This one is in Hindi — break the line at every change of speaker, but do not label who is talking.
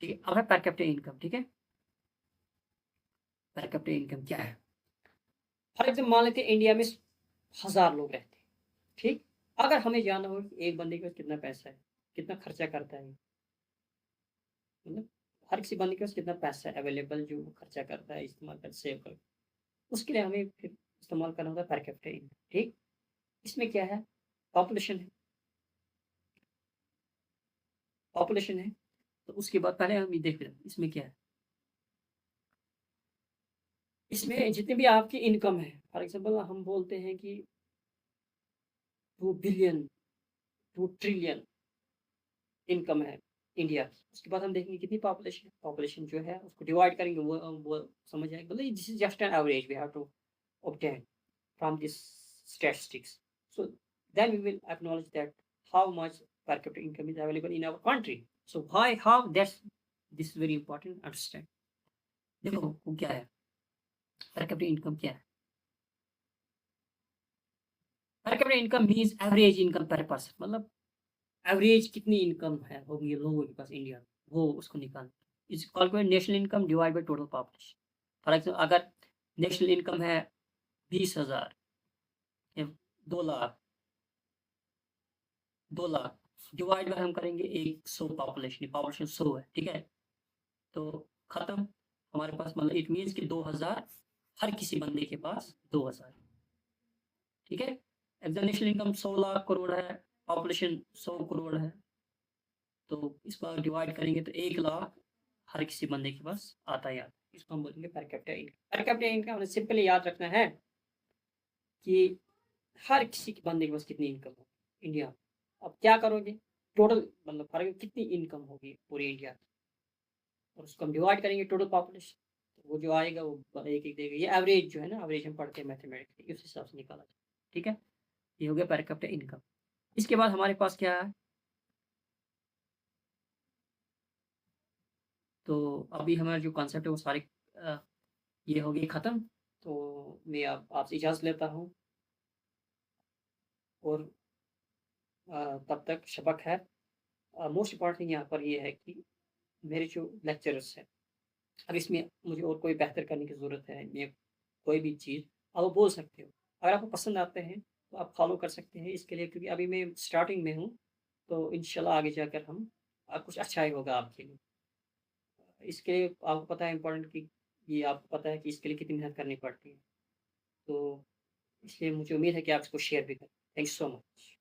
ठीक है? अब है पर कैपिटा इनकम, ठीक है? पर कैपिटा इनकम क्या है? फॉर एग्ज़ाम्पल मान लेते हैं इंडिया में 1000 लोग रहते हैं, ठीक? अगर हमें जानना हो कि एक बंदे के पास कितना पैसा है, कितना खर्चा करता है, मतलब हर किसी बंदे के पास कितना पैसा है अवेलेबल जो वो खर्चा करता है, इस्तेमाल कर सेव कर उसके लिए हमें फिर इस्तेमाल करना होगा पर कैपिटा इनकम, ठीक? इसमें क्या है? पॉपुलेशन है, पॉपुलेशन है, तो उसके बाद पहले हम ये देख लें इसमें क्या है? इसमें जितनी भी आपकी इनकम है, फॉर एग्ज़ाम्पल हम बोलते हैं कि 2 बिलियन, 2 ट्रिलियन इनकम है इंडिया की। उसके बाद हम देखेंगे कितनी पॉपुलेशन है, पॉपुलेशन जो है उसको डिवाइड करेंगे वो समझ आएगा मतलब this is just an average we have to obtain from this statistics. So then we will acknowledge that how much per capita income is available in our country. So why how that's this is very important understand. देखो वो क्या है? per capita income क्या है? per capita income means average income per person मतलब एवरेज कितनी इनकम है होगी लोगों के पास इंडिया में, वो उसको निकालना। It's calculate national income divide by total population. For example अगर नेशनल इनकम है 20,000 या 2 लाख 2 लाख डिवाइड बाय हम करेंगे 100 पॉपुलेशन 100 है, ठीक है? तो खत्म हमारे पास मतलब इट मीन्स कि 2000 हर किसी बंदे के पास 2000 ठीक है? नेशनल इनकम 100 लाख करोड़ है, पॉपुलेशन 100 करोड़ है। तो इस बार डिवाइड करेंगे तो 1 लाख हर किसी बंदे के पास आता ही आता है। इसको हम बोलेंगे per capita income. Per capita income हमें सिंपली याद रखना है कि हर किसी के बंदे के पास कितनी इनकम हो इंडिया में। अब क्या करोगे? टोटल मतलब फॉर एग्ज़ाम्पल कितनी इनकम होगी पूरे इंडिया की और उसको हम डिवाइड करेंगे टोटल पॉपुलेशन। तो वो जो आएगा वो एक-एक देगा। ये एवरेज जो है ना एवरेज हम पढ़ते हैं मैथमेटिक्स उस हिसाब से निकाला जाए। ठीक है? ये हो गया पर कैपिटा इनकम। इसके बाद हमारे पास क्या है? तो अभी हमारा जो कॉन्सेप्ट है वो सारे अ, ये हो गई खत्म। तो मैं अब आपसे इजाज़त लेता हूँ और तब तक शब ख़ैर। मोस्ट इम्पोर्टेंट थिंग यहाँ पर ये है कि मेरे जो लेक्चरर्स हैं, अगर इसमें मुझे और कोई बेहतर करने की ज़रूरत है या कोई भी चीज़, आप वो बोल सकते हो। अगर आपको पसंद आते हैं, तो आप फ़ॉलो कर सकते हैं इसके लिए क्योंकि अभी मैं स्टार्टिंग में हूँ, तो इंशाल्लाह आगे जाकर हम कुछ अच्छा ही होगा आपके लिए। इसके लिए आपको पता है इम्पोर्टेंट कि ये आपको पता है कि इसके लिए कितनी मेहनत करनी पड़ती है। तो इसलिए मुझे उम्मीद है कि आप इसको शेयर भी करें। Thank you so much.